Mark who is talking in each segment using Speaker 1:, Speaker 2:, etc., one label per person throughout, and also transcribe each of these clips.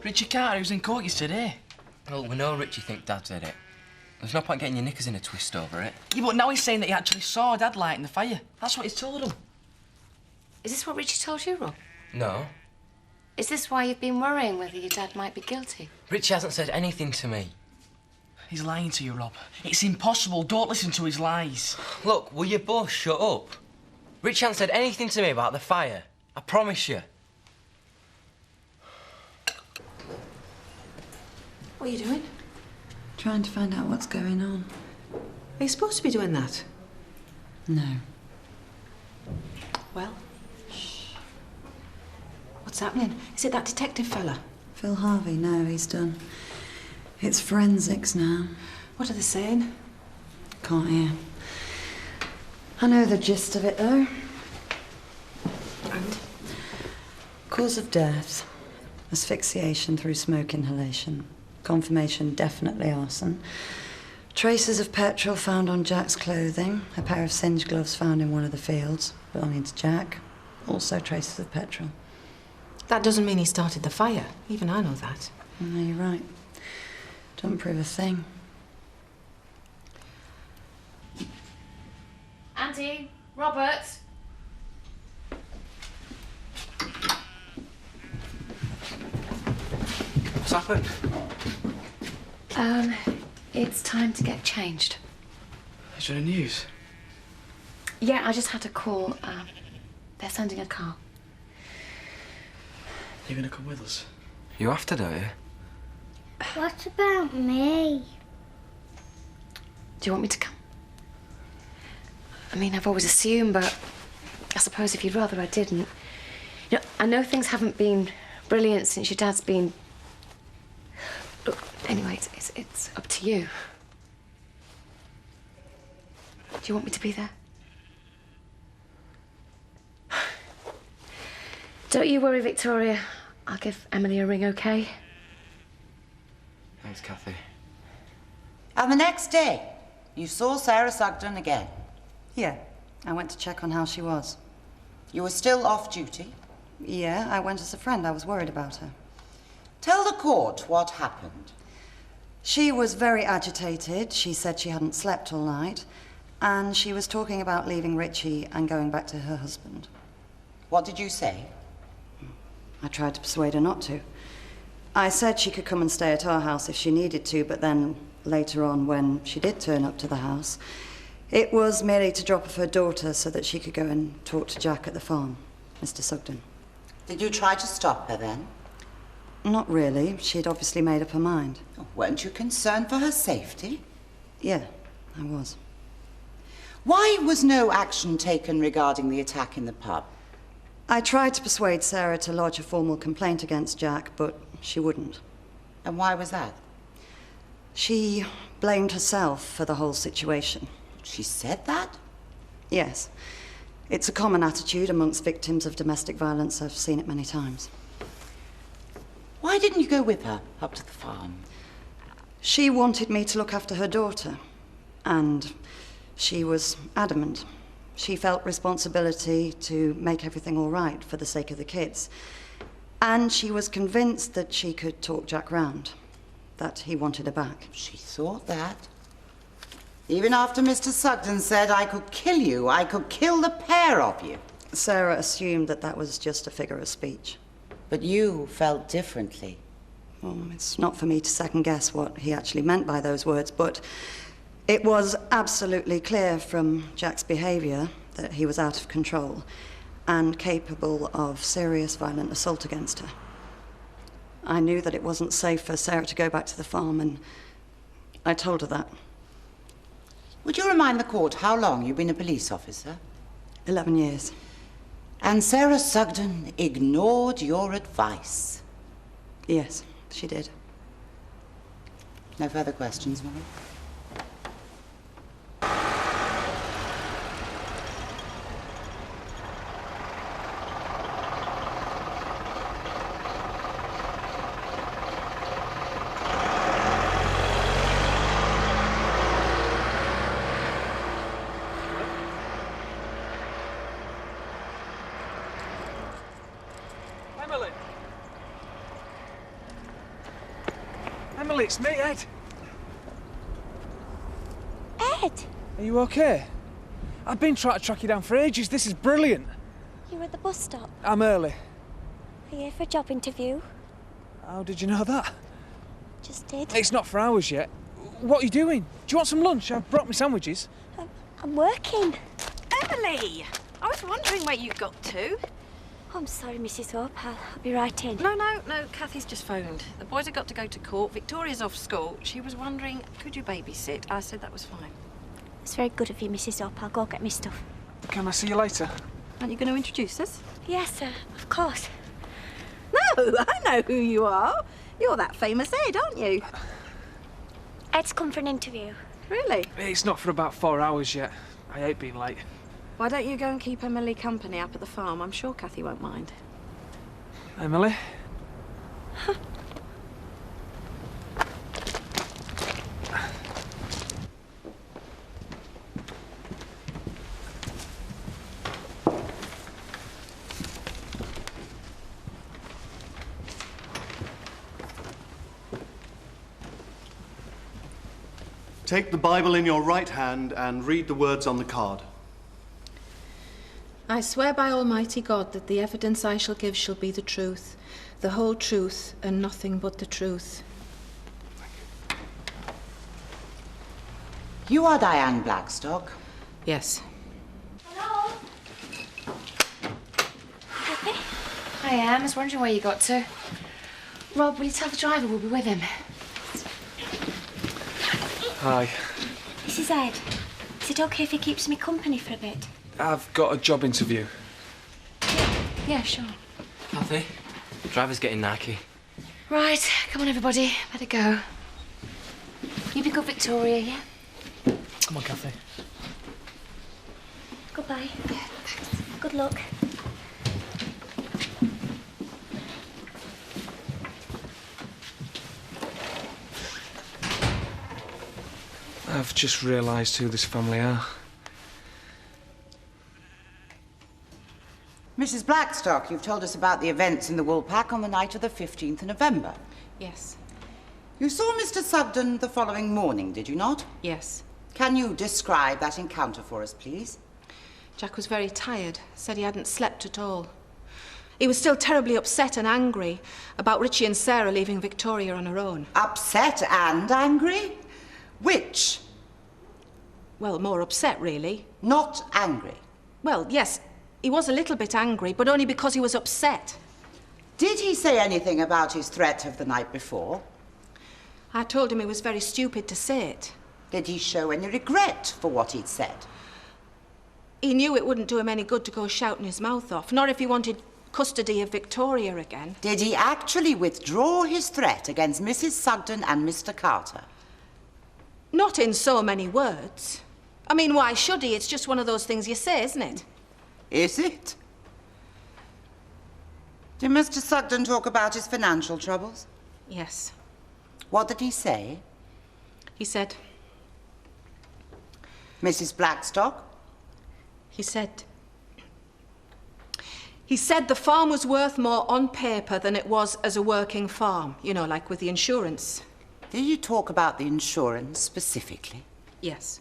Speaker 1: Richie Carter, who's in court yesterday.
Speaker 2: Well, we know Richie thinks Dad did it. There's no point getting your knickers in a twist over it.
Speaker 1: Yeah, but now he's saying that he actually saw Dad lighting the fire. That's what he's told him.
Speaker 3: Is this what Richie told you, Rob?
Speaker 2: No.
Speaker 3: Is this why you've been worrying whether your dad might be guilty?
Speaker 2: Richie hasn't said anything to me.
Speaker 1: He's lying to you, Rob. It's impossible. Don't listen to his lies.
Speaker 2: Look, will you both shut up? Richie hasn't said anything to me about the fire. I promise you.
Speaker 4: What are you doing?
Speaker 5: Trying to find out what's going on.
Speaker 4: Are you supposed to be doing that?
Speaker 5: No.
Speaker 4: Well, shh. What's happening? Is it that detective fella?
Speaker 5: Phil Harvey, no, he's done. It's forensics now.
Speaker 4: What are they saying?
Speaker 5: Can't hear. I know the gist of it, though.
Speaker 4: And?
Speaker 5: Cause of death: asphyxiation through smoke inhalation. Confirmation: definitely arson. Traces of petrol found on Jack's clothing. A pair of singed gloves found in one of the fields belonging to Jack. Also traces of petrol.
Speaker 4: That doesn't mean he started the fire. Even I know that.
Speaker 5: No, you're right. Don't prove a thing.
Speaker 3: Auntie, Robert.
Speaker 2: What's happened?
Speaker 3: It's time to get changed.
Speaker 1: Is there any news?
Speaker 3: Yeah, I just had a call. They're sending a car.
Speaker 1: You're gonna come with us?
Speaker 2: You have to, don't you?
Speaker 6: What about me?
Speaker 3: Do you want me to come? I mean, I've always assumed, but I suppose if you'd rather I didn't. You know, I know things haven't been brilliant since your dad's been... Look, anyway, it's up to you. Do you want me to be there? Don't you worry, Victoria. I'll give Emily a ring, OK?
Speaker 2: Thanks, Kathy.
Speaker 7: And the next day, you saw Sarah Sugden again.
Speaker 5: Yeah, I went to check on how she was.
Speaker 7: You were still off duty?
Speaker 5: Yeah, I went as a friend. I was worried about her.
Speaker 7: Tell the court what happened.
Speaker 5: She was very agitated. She said she hadn't slept all night. And she was talking about leaving Richie and going back to her husband.
Speaker 7: What did you say?
Speaker 5: I tried to persuade her not to. I said she could come and stay at our house if she needed to, but then later on, when she did turn up to the house, it was merely to drop off her daughter so that she could go and talk to Jack at the farm, Mr. Sugden.
Speaker 7: Did you try to stop her then?
Speaker 5: Not really. She'd obviously made up her mind.
Speaker 7: Weren't you concerned for her safety?
Speaker 5: Yeah, I was.
Speaker 7: Why was no action taken regarding the attack in the pub?
Speaker 5: I tried to persuade Sarah to lodge a formal complaint against Jack, but she wouldn't.
Speaker 7: And why was that?
Speaker 5: She blamed herself for the whole situation.
Speaker 7: She said that?
Speaker 5: Yes. It's a common attitude amongst victims of domestic violence. I've seen it many times.
Speaker 7: Why didn't you go with her up to the farm?
Speaker 5: She wanted me to look after her daughter, and she was adamant. She felt responsibility to make everything all right for the sake of the kids. And she was convinced that she could talk Jack round, that he wanted her back.
Speaker 7: She thought that. Even after Mr. Sugden said, I could kill you, I could kill the pair of you.
Speaker 5: Sarah assumed that that was just a figure of speech.
Speaker 7: But you felt differently.
Speaker 5: Well, it's not for me to second-guess what he actually meant by those words, but it was absolutely clear from Jack's behaviour that he was out of control and capable of serious violent assault against her. I knew that it wasn't safe for Sarah to go back to the farm, and I told her that.
Speaker 7: Would you remind the court how long you've been a police officer?
Speaker 5: 11 years.
Speaker 7: And Sarah Sugden ignored your advice?
Speaker 5: Yes, she did.
Speaker 7: No further questions, Molly?
Speaker 8: Emily, it's me, Ed.
Speaker 9: Ed,
Speaker 8: Are you okay? I've been trying to track you down for ages. This is brilliant.
Speaker 9: you're at the bus stop.
Speaker 8: I'm early.
Speaker 9: Are you here for a job interview?
Speaker 8: How did you know that?
Speaker 9: Just did.
Speaker 8: It's not for hours yet. What are you doing? Do you want some lunch? I've brought me sandwiches.
Speaker 9: I'm working.
Speaker 4: Emily! I was wondering where you got to.
Speaker 9: Oh, I'm sorry, Mrs. Thorpe. I'll be right in.
Speaker 4: No, Kathy's just phoned. The boys have got to go to court. Victoria's off school. She was wondering, could you babysit? I said that was fine.
Speaker 9: It's very good of you, Mrs. Thorpe. I'll go get me stuff.
Speaker 8: Can I see you later?
Speaker 4: Aren't you going to introduce us?
Speaker 9: Yes, of course.
Speaker 4: No, I know who you are. You're that famous Ed, aren't you?
Speaker 9: Ed's come for an interview.
Speaker 4: Really?
Speaker 8: It's not for about 4 hours yet. I hate being late.
Speaker 4: Why don't you go and keep Emily company up at the farm? I'm sure Kathy won't mind.
Speaker 8: Emily?
Speaker 10: Take the Bible in your right hand and read the words on the card.
Speaker 4: I swear by Almighty God that the evidence I shall give shall be the truth, the whole truth, and nothing but the truth.
Speaker 7: You are Diane Blackstock.
Speaker 4: Yes.
Speaker 3: Hello? Kathy? Hi, I was wondering where you got to. Rob, will you tell the driver we'll be with him?
Speaker 8: Hi.
Speaker 9: This is Ed. Is it okay if he keeps me company for a bit?
Speaker 8: I've got a job interview.
Speaker 3: Yeah, sure.
Speaker 2: Kathy, driver's getting knacky.
Speaker 3: Right, come on, everybody. Better go. You be good, Victoria, yeah?
Speaker 1: Come on, Kathy.
Speaker 9: Goodbye. Good luck.
Speaker 8: I've just realised who this family are.
Speaker 7: Mrs. Blackstock, you've told us about the events in the Woolpack on the night of the 15th of November.
Speaker 4: Yes.
Speaker 7: You saw Mr. Sugden the following morning, did you not?
Speaker 4: Yes.
Speaker 7: Can you describe that encounter for us, please?
Speaker 4: Jack was very tired, said he hadn't slept at all. He was still terribly upset and angry about Richie and Sarah leaving Victoria on her own.
Speaker 7: Upset and angry? Which?
Speaker 4: Well, more upset, really.
Speaker 7: Not angry.
Speaker 4: Well, yes, he was a little bit angry, but only because he was upset.
Speaker 7: Did he say anything about his threat of the night before?
Speaker 4: I told him it was very stupid to say it.
Speaker 7: Did he show any regret for what he'd said?
Speaker 4: He knew it wouldn't do him any good to go shouting his mouth off, not if he wanted custody of Victoria again.
Speaker 7: Did he actually withdraw his threat against Mrs. Sugden and Mr. Carter?
Speaker 4: Not in so many words. I mean, why should he? It's just one of those things you say, isn't it?
Speaker 7: Is it? Did Mr. Sugden talk about his financial troubles?
Speaker 4: Yes.
Speaker 7: What did he say?
Speaker 4: He said...
Speaker 7: Mrs. Blackstock?
Speaker 4: He said the farm was worth more on paper than it was as a working farm. You know, like with the insurance.
Speaker 7: Did you talk about the insurance specifically?
Speaker 4: Yes.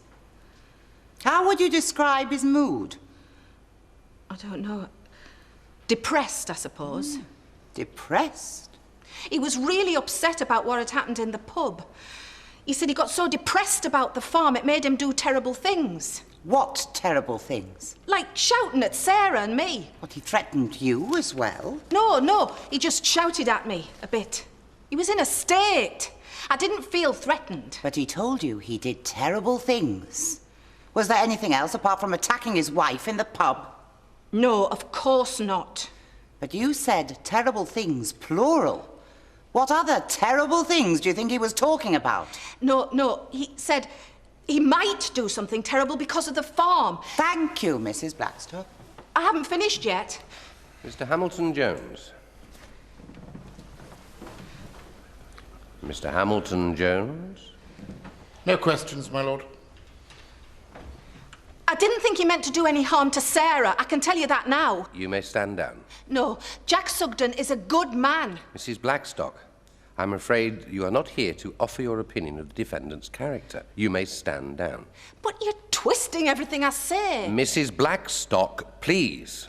Speaker 7: How would you describe his mood?
Speaker 4: I don't know. Depressed, I suppose.
Speaker 7: Depressed?
Speaker 4: He was really upset about what had happened in the pub. He said he got so depressed about the farm, it made him do terrible things.
Speaker 7: What terrible things?
Speaker 4: Like shouting at Sarah and me.
Speaker 7: But he threatened you as well?
Speaker 4: No, he just shouted at me a bit. He was in a state. I didn't feel threatened.
Speaker 7: But he told you he did terrible things. Was there anything else apart from attacking his wife in the pub?
Speaker 4: No, of course not.
Speaker 7: But you said terrible things, plural. What other terrible things do you think he was talking about?
Speaker 4: No, he said he might do something terrible because of the farm.
Speaker 7: Thank you, Mrs. Blackstock.
Speaker 4: I haven't finished yet.
Speaker 11: Mr. Hamilton Jones. Mr. Hamilton Jones?
Speaker 12: No questions, my lord.
Speaker 4: I didn't think he meant to do any harm to Sarah. I can tell you that now.
Speaker 11: You may stand down.
Speaker 4: No, Jack Sugden is a good man.
Speaker 11: Mrs. Blackstock, I'm afraid you are not here to offer your opinion of the defendant's character. You may stand down.
Speaker 4: But you're twisting everything I say.
Speaker 11: Mrs. Blackstock, please.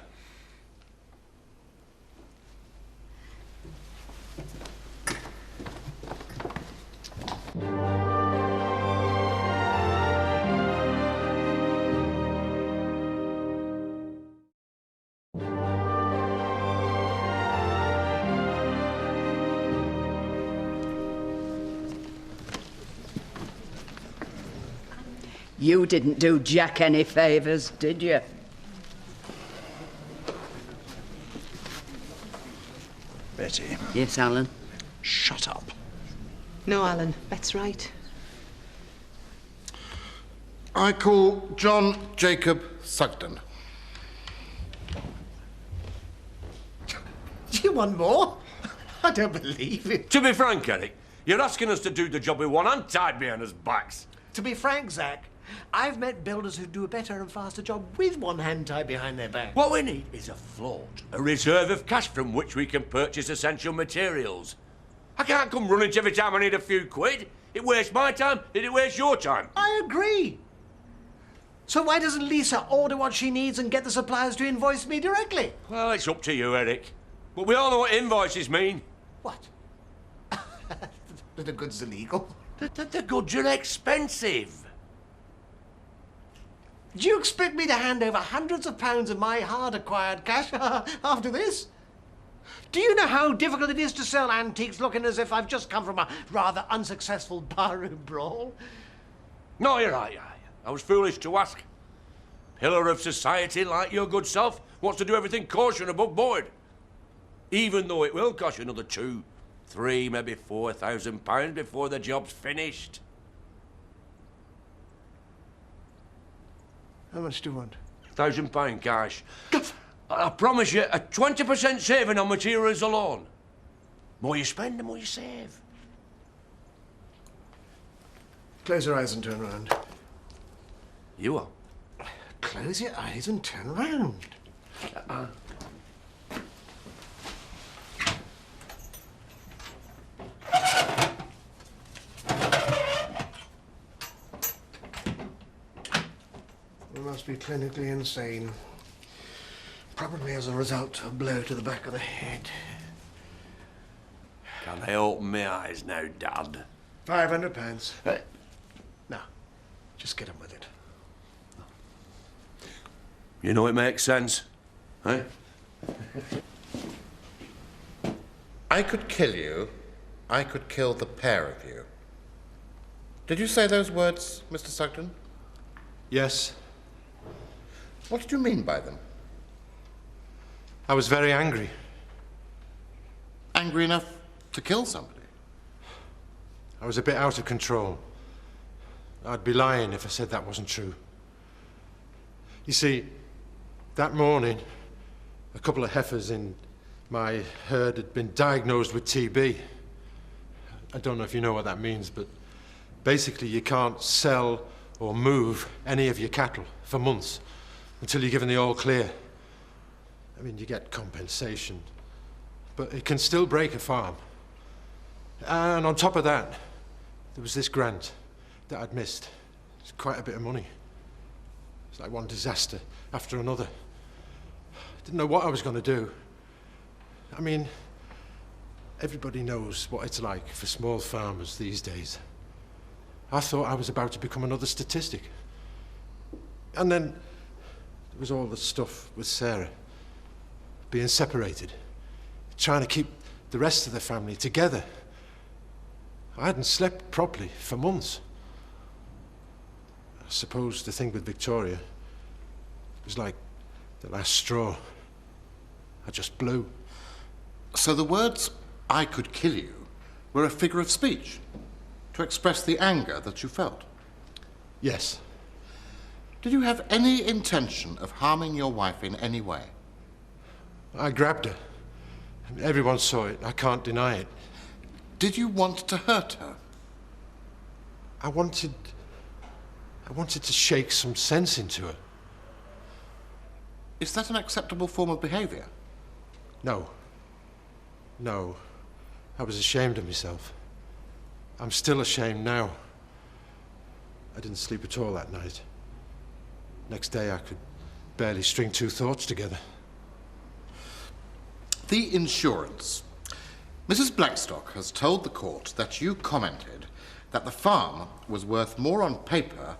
Speaker 13: You didn't do Jack any favours, did you?
Speaker 14: Betty.
Speaker 13: Yes, Alan?
Speaker 14: Shut up.
Speaker 4: No, Alan, Bet's right.
Speaker 12: I call John Jacob Sugden.
Speaker 14: Do you want more? I don't believe it.
Speaker 15: To be frank, Eric, you're asking us to do the job with one hand tied behind us backs.
Speaker 14: To be frank, Zach, I've met builders who do a better and faster job with one hand tied behind their back.
Speaker 15: What we need is a float, a reserve of cash from which we can purchase essential materials. I can't come running every time I need a few quid. It wastes my time, it wastes your time.
Speaker 14: I agree. So why doesn't Lisa order what she needs and get the suppliers to invoice me directly?
Speaker 15: Well, it's up to you, Eric. But we all know what invoices mean.
Speaker 14: What? The goods illegal?
Speaker 15: The goods are expensive.
Speaker 14: Do you expect me to hand over hundreds of pounds of my hard-acquired cash after this? Do you know how difficult it is to sell antiques looking as if I've just come from a rather unsuccessful barroom brawl?
Speaker 15: No, you're right. I was foolish to ask. Pillar of society like your good self wants to do everything kosher and above board. Even though it will cost you another £2,000, £3,000, maybe £4,000 before the job's finished.
Speaker 14: How much do you want?
Speaker 15: £1,000 cash. I promise you a 20% saving on materials alone. More you spend, the more you save.
Speaker 14: Close your eyes and turn around.
Speaker 15: You are.
Speaker 14: Close your eyes and turn around. You must be clinically insane. Probably as a result of a blow to the back of the head.
Speaker 15: Can I open my eyes now, Dad?
Speaker 14: £500. Now, just get on with it.
Speaker 15: You know it makes sense, eh?
Speaker 12: I could kill you. I could kill the pair of you. Did you say those words, Mr. Sugden?
Speaker 16: Yes.
Speaker 12: What did you mean by them?
Speaker 16: I was very angry.
Speaker 12: Angry enough to kill somebody?
Speaker 16: I was a bit out of control. I'd be lying if I said that wasn't true. You see, that morning, a couple of heifers in my herd had been diagnosed with TB. I don't know if you know what that means, but basically you can't sell or move any of your cattle for months until you're given the all clear. I mean, you get compensation, but it can still break a farm. And on top of that, there was this grant that I'd missed. It's quite a bit of money. It's like one disaster after another. I didn't know what I was going to do. I mean, everybody knows what it's like for small farmers these days. I thought I was about to become another statistic. And then there was all the stuff with Sarah, being separated, trying to keep the rest of the family together. I hadn't slept properly for months. I suppose the thing with Victoria was like the last straw. I just blew.
Speaker 12: So the words, "I could kill you," were a figure of speech to express the anger that you felt?
Speaker 16: Yes.
Speaker 12: Did you have any intention of harming your wife in any way?
Speaker 16: I grabbed her. Everyone saw it. I can't deny it.
Speaker 12: Did you want to hurt her?
Speaker 16: I wanted to shake some sense into her.
Speaker 12: Is that an acceptable form of behaviour?
Speaker 16: No. No. I was ashamed of myself. I'm still ashamed now. I didn't sleep at all that night. Next day, I could barely string two thoughts together.
Speaker 12: The insurance. Mrs. Blackstock has told the court that you commented that the farm was worth more on paper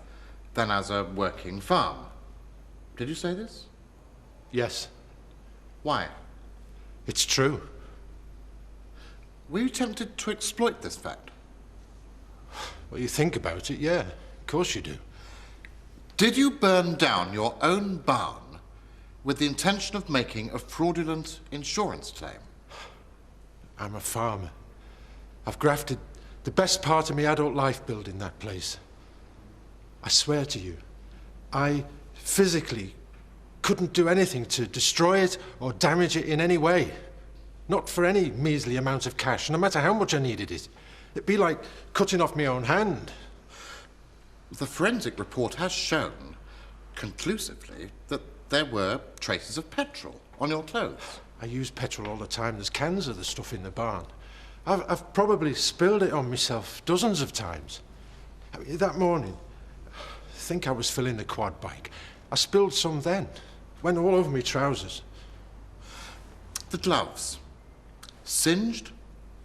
Speaker 12: than as a working farm. Did you say this?
Speaker 16: Yes.
Speaker 12: Why?
Speaker 16: It's true.
Speaker 12: Were you tempted to exploit this fact?
Speaker 16: Well, you think about it, yeah. Of course you do.
Speaker 12: Did you burn down your own barn with the intention of making a fraudulent insurance claim?
Speaker 16: I'm a farmer. I've grafted the best part of my adult life building that place. I swear to you, I physically couldn't do anything to destroy it or damage it in any way. Not for any measly amount of cash, no matter how much I needed it. It'd be like cutting off my own hand.
Speaker 12: The forensic report has shown conclusively that there were traces of petrol on your clothes.
Speaker 16: I use petrol all the time. There's cans of the stuff in the barn. I've probably spilled it on myself dozens of times. I mean, that morning, I think I was filling the quad bike. I spilled some then. Went all over my trousers.
Speaker 12: The gloves. Singed,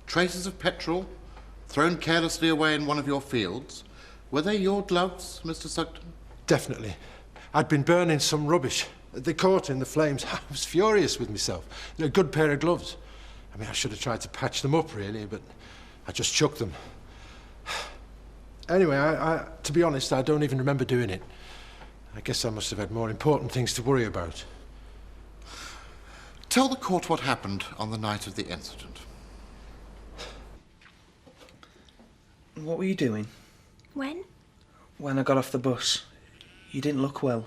Speaker 12: traces of petrol, thrown carelessly away in one of your fields. Were they your gloves, Mr. Sugden?
Speaker 16: Definitely. I'd been burning some rubbish. They caught in the flames. I was furious with myself. A good pair of gloves. I mean, I should have tried to patch them up, really, but I just chucked them. Anyway, to be honest, I don't even remember doing it. I guess I must have had more important things to worry about.
Speaker 12: Tell the court what happened on the night of the incident.
Speaker 1: What were you doing?
Speaker 9: When?
Speaker 1: When I got off the bus. You didn't look well.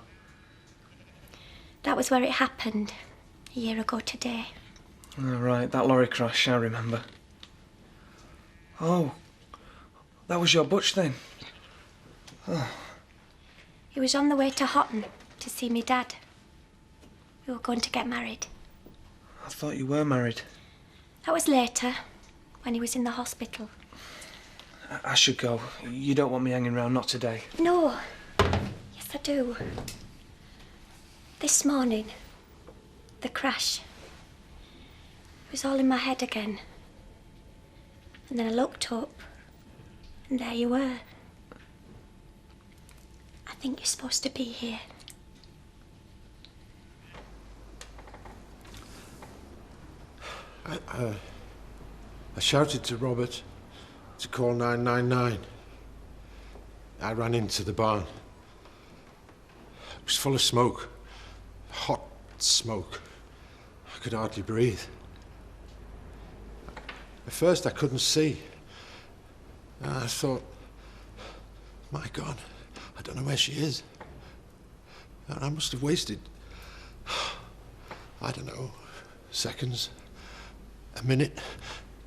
Speaker 9: That was where it happened, a year ago today.
Speaker 1: Oh, right, that lorry crash, I remember. Oh, that was your butch then? Oh.
Speaker 9: He was on the way to Houghton to see me dad. We were going to get married.
Speaker 1: I thought you were married.
Speaker 9: That was later, when he was in the hospital.
Speaker 1: I should go. You don't want me hanging around, not today.
Speaker 9: No. Yes, I do. This morning, the crash. It was all in my head again. And then I looked up, and there you were. I think you're supposed to be here.
Speaker 16: I shouted to Robert to call 999. I ran into the barn. It was full of smoke. Hot smoke. I could hardly breathe. At first I couldn't see. And I thought, my God, I don't know where she is. And I must have wasted, I don't know, seconds, a minute,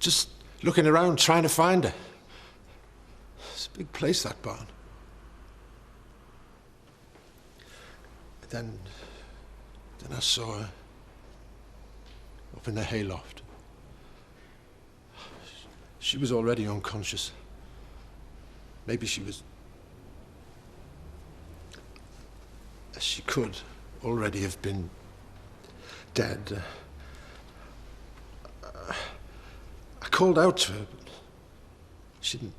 Speaker 16: just looking around trying to find her. It's a big place, that barn. Then I saw her up in the hayloft. She was already unconscious. Maybe she could already have been dead. I called out to her, but she didn't.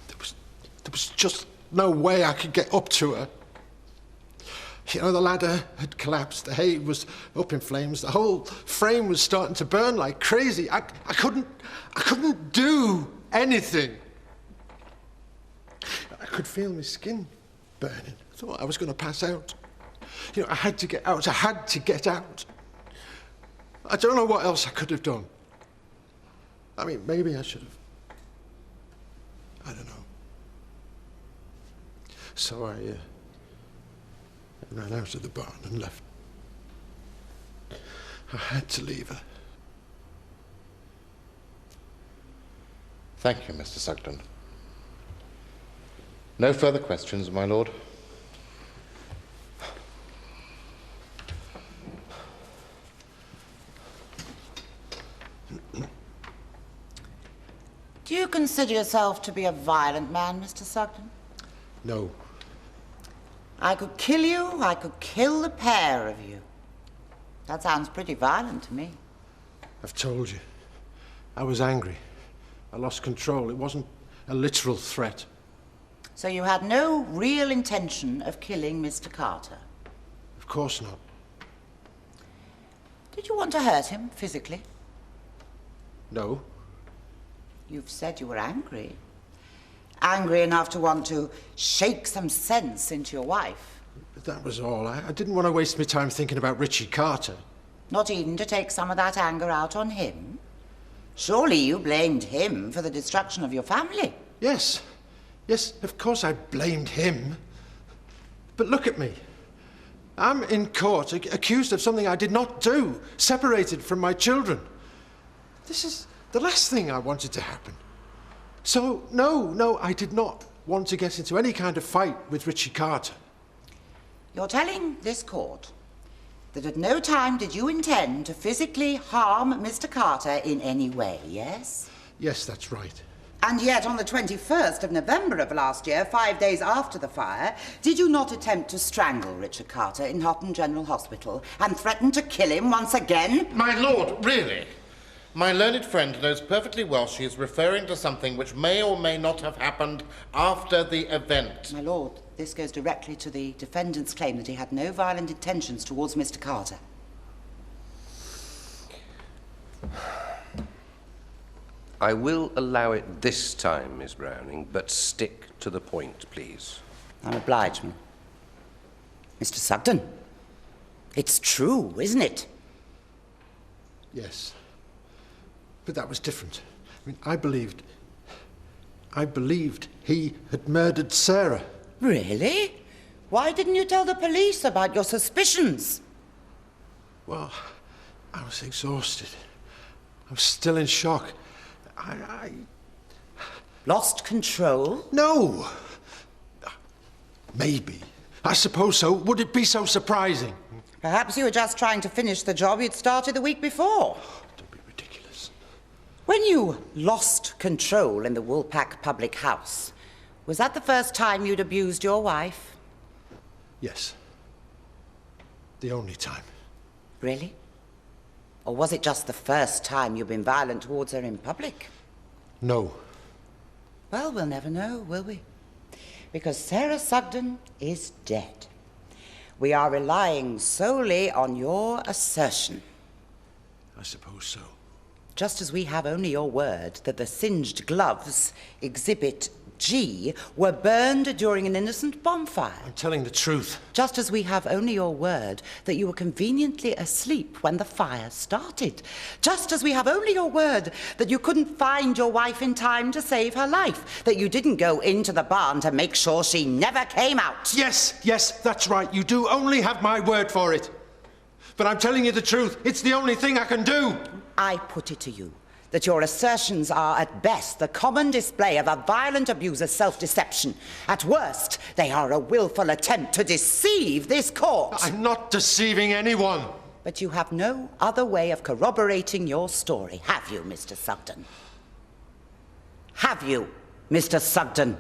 Speaker 16: There was just no way I could get up to her. You know, the ladder had collapsed, the hay was up in flames, the whole frame was starting to burn like crazy. I couldn't do anything. I could feel my skin burning. I thought I was going to pass out. You know, I had to get out. I had to get out. I don't know what else I could have done. I mean, maybe I should have. I don't know. So I ran out of the barn and left. I had to leave her.
Speaker 12: Thank you, Mr. Sugden. No further questions, my lord.
Speaker 7: Do you consider yourself to be a violent man, Mr. Sugden?
Speaker 16: No.
Speaker 7: I could kill you, I could kill the pair of you. That sounds pretty violent to me.
Speaker 16: I've told you. I was angry. I lost control. It wasn't a literal threat.
Speaker 7: So you had no real intention of killing Mr. Carter?
Speaker 16: Of course not.
Speaker 7: Did you want to hurt him physically?
Speaker 16: No.
Speaker 7: You've said you were angry. Angry enough to want to shake some sense into your wife.
Speaker 16: But that was all. I didn't want to waste my time thinking about Richie Carter.
Speaker 7: Not even to take some of that anger out on him? Surely you blamed him for the destruction of your family?
Speaker 16: Yes. Yes, of course I blamed him. But look at me. I'm in court, accused of something I did not do, separated from my children. This is the last thing I wanted to happen. So, no, I did not want to get into any kind of fight with Richie Carter.
Speaker 7: You're telling this court that at no time did you intend to physically harm Mr. Carter in any way, yes?
Speaker 16: Yes, that's right.
Speaker 7: And yet, on the 21st of November of last year, 5 days after the fire, did you not attempt to strangle Richard Carter in Houghton General Hospital and threaten to kill him once again?
Speaker 12: My lord, really? My learned friend knows perfectly well she is referring to something which may or may not have happened after the event.
Speaker 7: My lord, this goes directly to the defendant's claim that he had no violent intentions towards Mr. Carter.
Speaker 11: I will allow it this time, Miss Browning, but stick to the point, please.
Speaker 7: I'm obliged, ma'am. Mr. Sugden, it's true, isn't it?
Speaker 16: Yes. But that was different. I mean, I believed he had murdered Sarah.
Speaker 7: Really? Why didn't you tell the police about your suspicions?
Speaker 16: Well, I was exhausted. I was still in shock. I
Speaker 7: lost control?
Speaker 16: No. Maybe. I suppose so. Would it be so surprising?
Speaker 7: Perhaps you were just trying to finish the job you'd started the week before.
Speaker 16: Don't be ridiculous.
Speaker 7: When you lost control in the Woolpack public house, was that the first time you'd abused your wife?
Speaker 16: Yes. The only time.
Speaker 7: Really? Or was it just the first time you've been violent towards her in public?
Speaker 16: No.
Speaker 7: Well, we'll never know, will we? Because Sarah Sugden is dead. We are relying solely on your assertion.
Speaker 16: I suppose so.
Speaker 7: Just as we have only your word that the singed gloves, Exhibit G, were burned during an innocent bonfire.
Speaker 16: I'm telling the truth.
Speaker 7: Just as we have only your word that you were conveniently asleep when the fire started. Just as we have only your word that you couldn't find your wife in time to save her life. That you didn't go into the barn to make sure she never came out.
Speaker 16: Yes, that's right. You do only have my word for it. But I'm telling you the truth. It's the only thing I can do.
Speaker 7: I put it to you that your assertions are, at best, the common display of a violent abuser's self-deception. At worst, they are a willful attempt to deceive this court.
Speaker 16: I'm not deceiving anyone.
Speaker 7: But you have no other way of corroborating your story, have you, Mr. Sugden? Have you, Mr. Sugden?